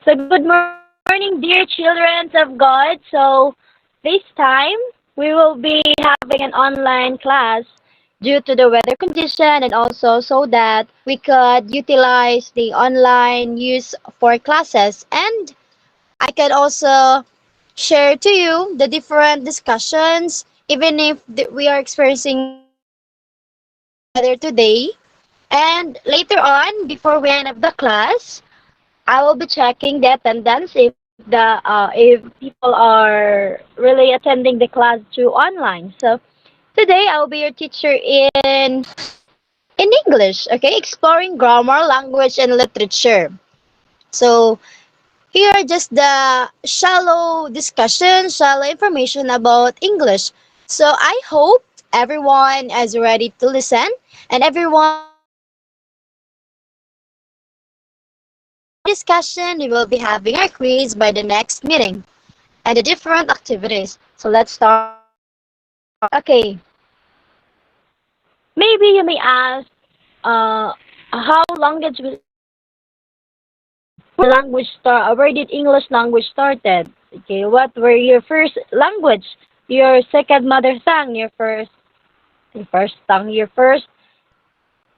So, good morning, dear children of God. So, this time we will be having an online class due to the weather condition and also so that we could utilize the online use for classes. And I could also share to you the different discussions, even if we are experiencing weather today. And later on, before we end up the class, I will be checking the attendance if people are really attending the class through online. So today I will be your teacher in English, okay? Exploring grammar, language, and literature. So here are just the shallow discussion, shallow information about English. So I hope everyone is ready to listen and everyone discussion, we will be having our quiz by the next meeting and the different activities. So let's start. Okay, maybe you may ask, how where did English language started? Okay, what were your first language, your second mother tongue, your first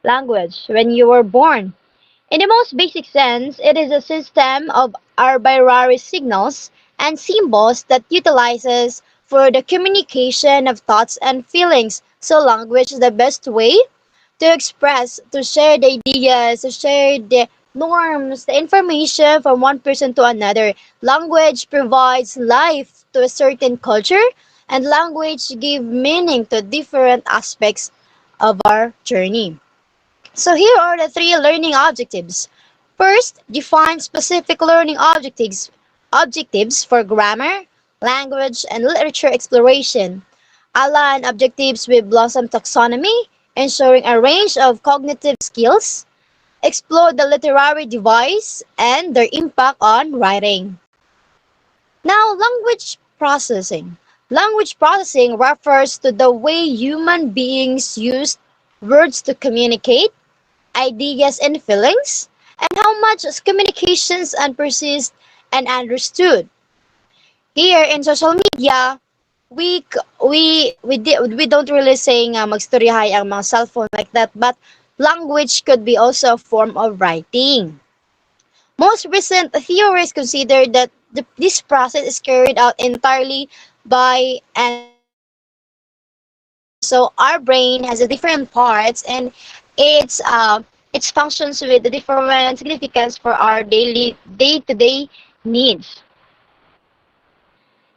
language when you were born? In the most basic sense, it is a system of arbitrary signals and symbols that utilizes for the communication of thoughts and feelings. So language is the best way to express, to share the ideas, to share the norms, the information from one person to another. Language provides life to a certain culture, and language gives meaning to different aspects of our journey. So here are the three learning objectives. First, define specific learning objectives for grammar, language, and literature exploration. Align objectives with Blossom taxonomy, ensuring a range of cognitive skills. Explore the literary device and their impact on writing. Now, language processing. Language processing refers to the way human beings use words to communicate ideas and feelings, and how much communications and persist and understood. Here in social media, we don't really say nga magstoryahay ang mga cellphone like that, but language could be also a form of writing. Most recent theories consider that this process is carried out entirely by an so our brain has a different parts and its functions with the different significance for our daily day-to-day needs.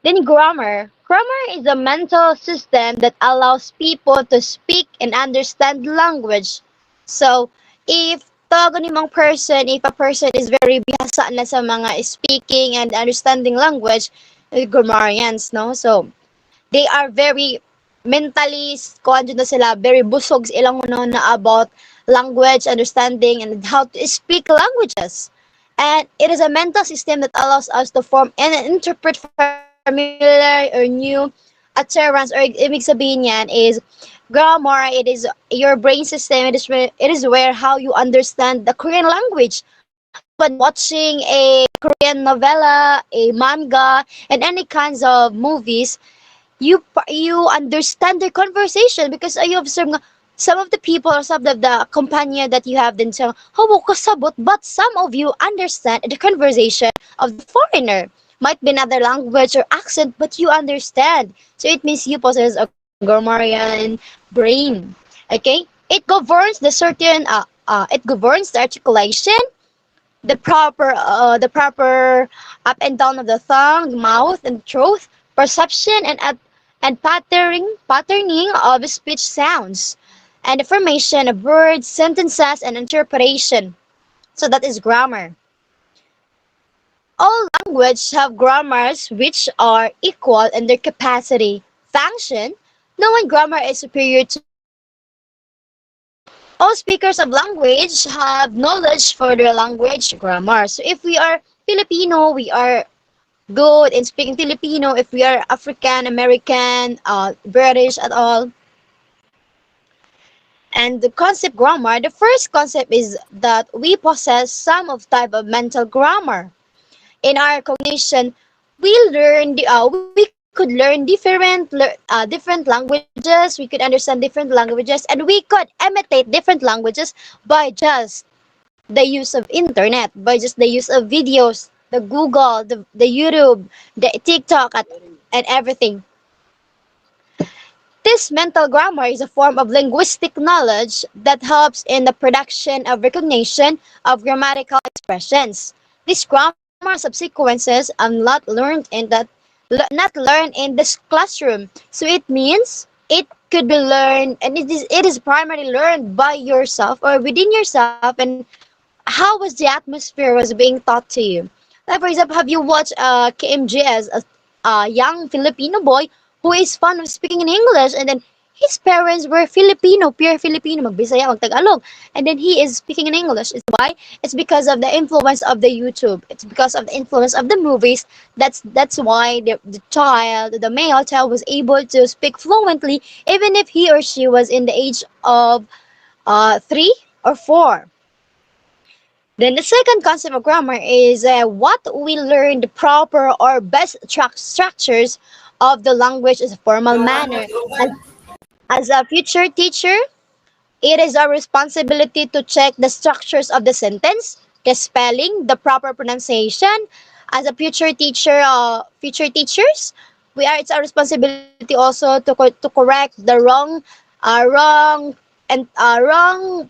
Then grammar. Grammar is a mental system that allows people to speak and understand language. So, if if a person is very bihasa na sa mga speaking and understanding language, grammarians, no? So, they are very mentally kuan jud na sila very busog sa ilang uno na about language understanding and how to speak languages, and it is a mental system that allows us to form and interpret familiar or new utterance or ibig sabihin yan is grammar. It is your brain system. It is where how you understand the Korean language when watching a Korean novella, a manga, and any kinds of movies. You understand their conversation because you observe nga, some of the people or some of the companion that you have then say, how kasabot, but some of you understand the conversation of the foreigner. Might be another language or accent, but you understand. So it means you possess a grammarian brain. Okay? It governs the articulation, the proper up and down of the tongue, mouth, and throat, perception, and patterning of speech sounds, and the formation of words, sentences, and interpretation. So that is grammar. All languages have grammars which are equal in their capacity, function. No one grammar is superior to all speakers of language have knowledge for their language grammar. So if we are Filipino, we are good in speaking Filipino. If we are African, American, British at all. And the concept grammar, the first concept is that we possess some of type of mental grammar. in our cognition, we could learn different languages. We could understand different languages, and we could imitate different languages by just the use of internet, by just the use of videos, the Google, the YouTube, the TikTok, and everything. This mental grammar is a form of linguistic knowledge that helps in the production of recognition of grammatical expressions. This grammar subsequences are not learned in this classroom. So it means it could be learned, and it is primarily learned by yourself or within yourself, and how was the atmosphere was being taught to you. Like for example, have you watched KMGS, a young Filipino boy who is fond of speaking in English, and then his parents were Filipino, pure Filipino, magbisaya, magtagalog, and then he is speaking in English. It's why? It's because of the influence of the YouTube. It's because of the influence of the movies. That's why the male child was able to speak fluently, even if he or she was in the age of 3 or 4. Then the second concept of grammar is what we learn the proper or best structures of the language is a formal manner. As a future teacher, it is our responsibility to check the structures of the sentence, the spelling, the proper pronunciation. As a future teachers, it's our responsibility also to correct the wrong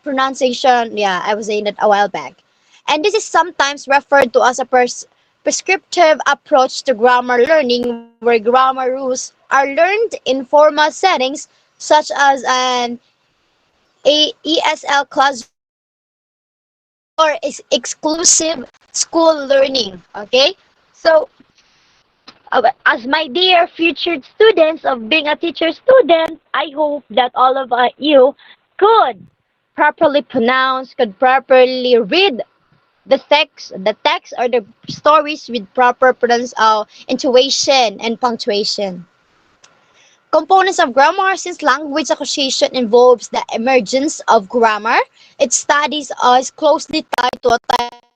pronunciation. Yeah, I was saying that a while back. And this is sometimes referred to as a prescriptive approach to grammar learning, where grammar rules are learned in formal settings such as an ESL classroom or is exclusive school learning. Okay, so as my dear future students of being a teacher student, I hope that all of you could properly pronounce, could properly read the text or the stories with proper intuition and punctuation. Components of grammar. Since language acquisition involves the emergence of grammar, its studies is closely tied to a type of grammatical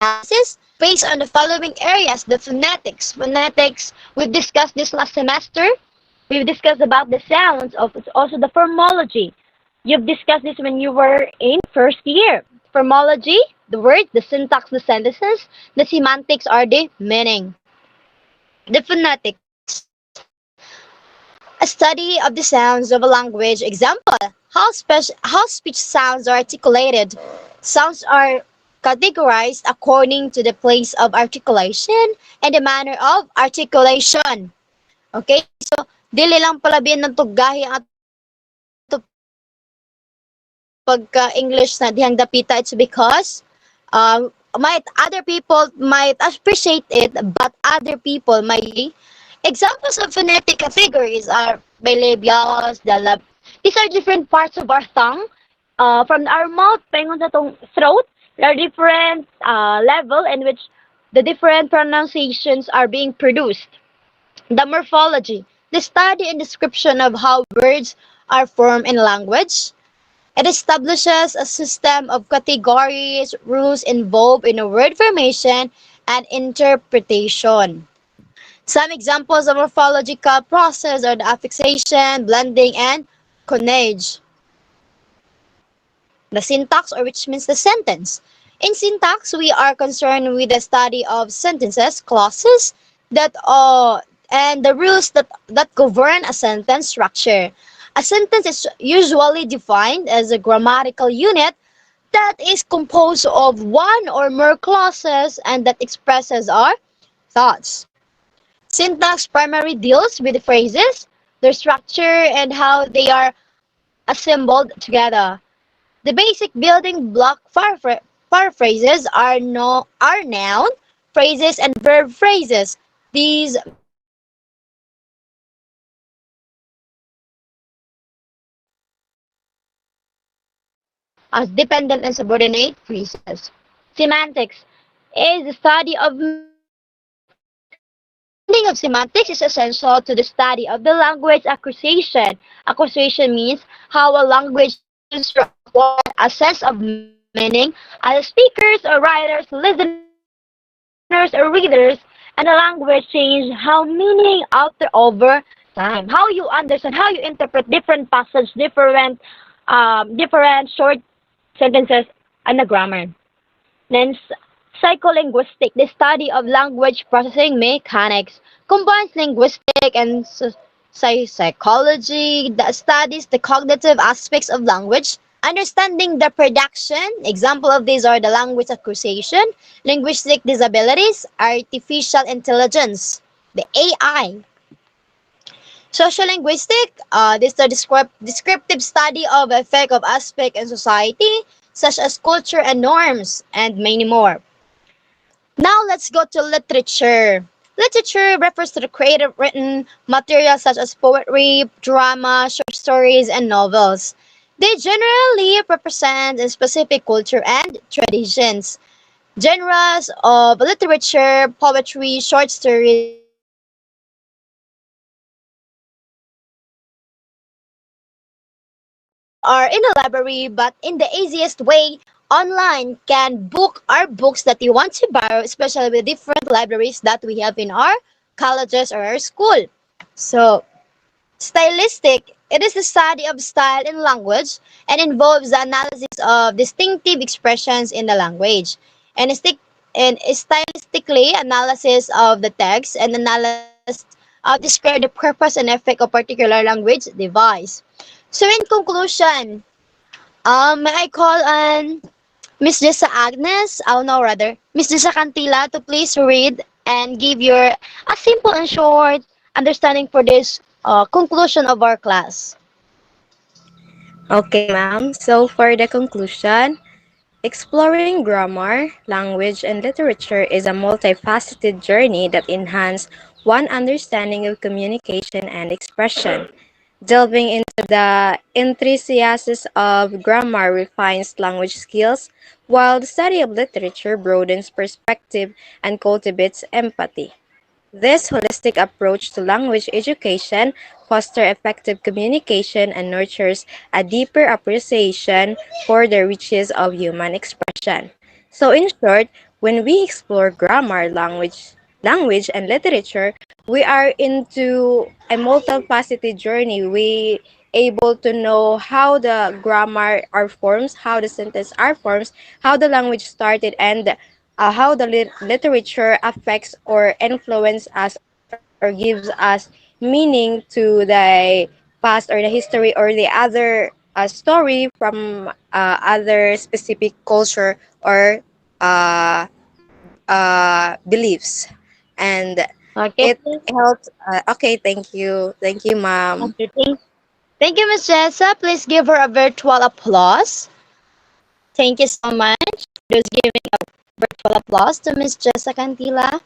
analysis based on the following areas. The phonetics. Phonetics, we've discussed this last semester. We've discussed about the sounds, of also the formology. You've discussed this when you were in first year. Formology, the words, the syntax, the sentences. The semantics are the meaning. The phonetics, a study of the sounds of a language. Example, how speech sounds are articulated. Sounds are categorized according to the place of articulation and the manner of articulation. Okay? So, dili lang palabihan ng tuggahi ang ato pagka-English na dihang dapita. It's because might other people might appreciate it, but other people might. Examples of phonetic categories are bilabials, these are different parts of our tongue. From our mouth, paingon sa tong throat, there are different level in which the different pronunciations are being produced. The morphology, the study and description of how words are formed in language. It establishes a system of categories, rules involved in a word formation and interpretation. Some examples of morphological process are the affixation, blending, and coinage. The syntax, or which means the sentence. In syntax, we are concerned with the study of sentences, clauses, and the rules that govern a sentence structure. A sentence is usually defined as a grammatical unit that is composed of one or more clauses and that expresses our thoughts. Syntax primarily deals with the phrases, their structure, and how they are assembled together. The basic building block paraphrases are noun phrases and verb phrases. These as dependent and subordinate phrases. Semantics is the study of meanings. Understanding of semantics is essential to the study of the language acquisition. Acquisition means how a language user acquires a sense of meaning as speakers or writers, listeners, and readers. learners or readers, and the language change how meaning alter over time. How you understand, how you interpret different passage, different short sentences, and the grammar. Then psycholinguistic, the study of language processing mechanics, combines linguistic and psychology that studies the cognitive aspects of language, understanding the production. Example of these are the language acquisition, linguistic disabilities, artificial intelligence, the AI. Sociolinguistic, this is the descriptive study of effect of aspect in society, such as culture and norms, and many more. Now let's go to literature. Literature refers to the creative written material such as poetry, drama, short stories, and novels. They generally represent a specific culture and traditions. Genres of literature, poetry, short stories, drama, novels, and novels are in a library, but in the easiest way, online can book our books that you want to borrow, especially with different libraries that we have in our colleges or our school. So, stylistic, it is the study of style in language and involves the analysis of distinctive expressions in the language. And, and stylistically, analysis of the text and analysis describe the purpose and effect of particular language device. So in conclusion, may I call on Miss Jessa Agnes, oh no rather, Miss Jessa Cantila to please read and give your a simple and short understanding for this conclusion of our class. Okay, ma'am. So for the conclusion, exploring grammar, language, and literature is a multifaceted journey that enhances one understanding of communication and expression. Delving into the intricacies of grammar refines language skills, while the study of literature broadens perspective and cultivates empathy. This holistic approach to language education fosters effective communication and nurtures a deeper appreciation for the riches of human expression. So in short, when we explore grammar, language and literature, we are into a multifaceted journey. We able to know how the grammar are forms, how the sentence are forms, how the language started, and how the literature affects or influence us or gives us meaning to the past or the history or the other story from other specific culture or uh, beliefs. And Okay. it helps. Okay, thank you, ma'am. Okay. Thank you, Miss Jessa. Please give her a virtual applause. Thank you so much. Just giving a virtual applause to Miss Jessa Cantila.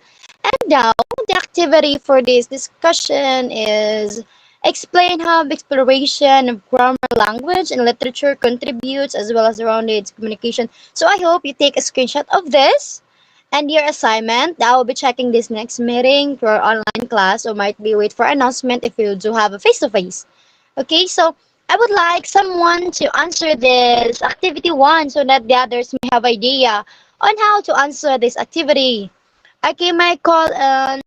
And now, the activity for this discussion is explain how the exploration of grammar, language, and literature contributes as well as around its communication. So I hope you take a screenshot of this and your assignment. I will be checking this next meeting for our online class or might be wait for announcement if you do have a face-to-face. Okay, so I would like someone to answer this activity one so that the others may have idea on how to answer this activity. Okay, my call on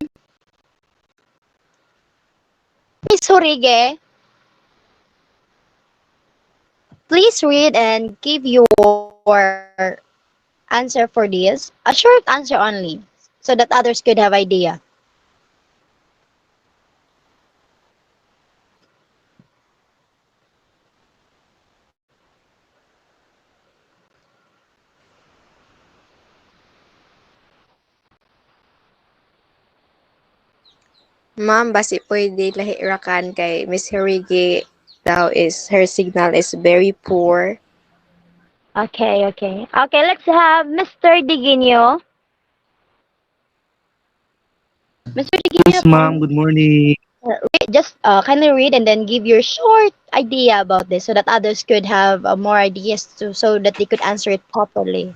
Miss Horige. Please read and give your answer for this. A short answer only so that others could have idea. Ma'am, basi pwede lahirakan kay Miss Hirigi daw is her signal is very poor. Okay. Okay, let's have Mr. Digino. Mr. Digino, Yes, ma'am. Good morning. just kindly read and then give your short idea about this so that others could have more ideas to, so that they could answer it properly.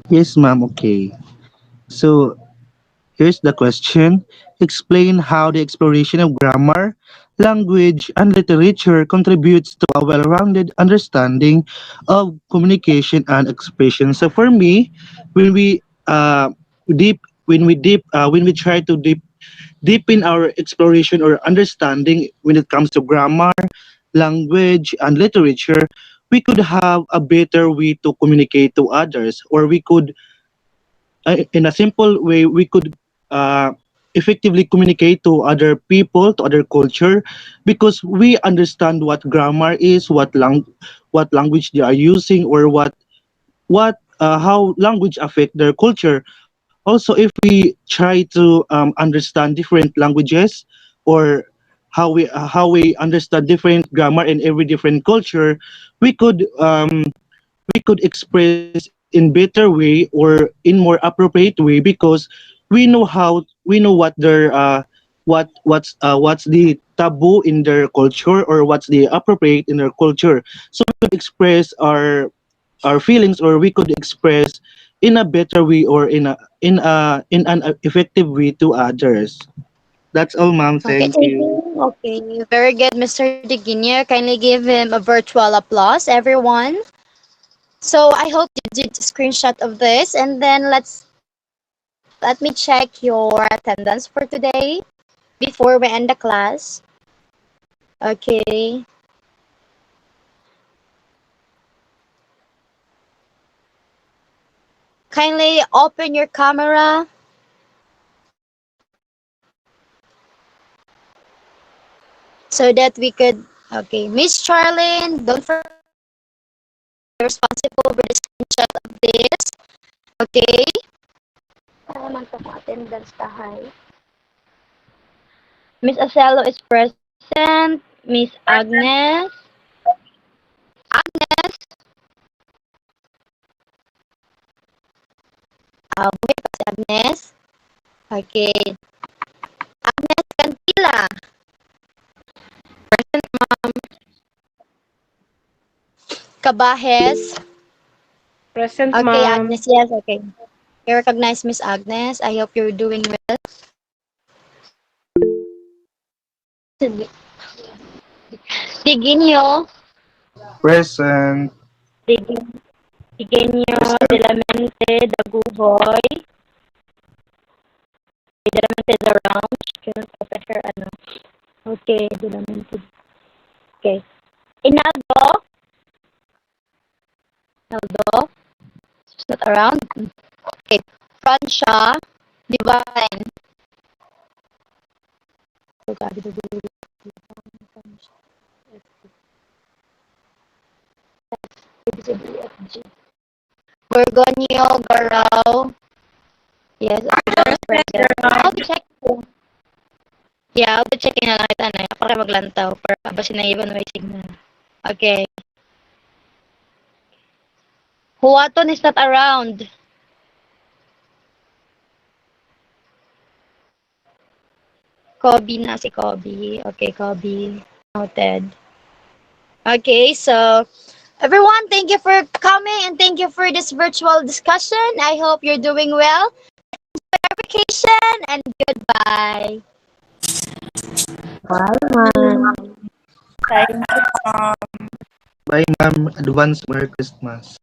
Yes, ma'am. Okay. So here's the question. Explain how the exploration of grammar, language, and literature contributes to a well-rounded understanding of communication and expression. So for me, when we deep when we try to deepen our exploration or understanding when it comes to grammar, language, and literature, we could have a better way to communicate to others, or we could, in a simple way, we could uh, effectively communicate to other people, to other culture, because we understand what grammar is, what language they are using, or what how language affect their culture. Also, if we try to understand different languages, or how we understand different grammar in every different culture, we could express in better way or in more appropriate way, because we know what their what's the taboo in their culture, or what's the appropriate in their culture, so we could express our feelings, or we could express in a better way, or in an effective way to others. That's all, ma'am. Okay, Thank thank you. you. Okay, very good, Mr. Deginio. Kindly give him a virtual applause, everyone. So I hope you did screenshot of this, and then let me check your attendance for today before we end the class. Okay, kindly open your camera so that we could. Okay, Miss Charlene, don't forget you're responsible for the screenshot of this. Okay. Para naman to attendance tahay. Miss Acelo is present. Miss Agnes. Agnes. Buhay pa si Agnes. Okay. Agnes Cantila. Kabahes. Present, Okay, ma'am. Agnes. Yes, okay. You recognize Miss Agnes. I hope you're doing well. Diginio. Present. Digenio de Present. la Mente Daguhoy. De la Mente Daround. Professor, ano. Okay, de la Mente. Okay. Inaldo. Inaldo. She's not around. Okay. Francia. Divine. Oh, God, Gorgonio, Garau. Yes, everyone is present. I'll be checking. Yeah, I'll be checking na lang kita na. Para maglantaw. Para basin na ibang may signal. Okay. Huaton is not around. Kobe na si Kobe. Okay, Kobe. Noted. Okay, so everyone, thank you for coming and thank you for this virtual discussion. I hope you're doing well. Vacation and goodbye. Bye, ma'am. Thank you, ma'am. Bye, ma'am. Advance Merry Christmas.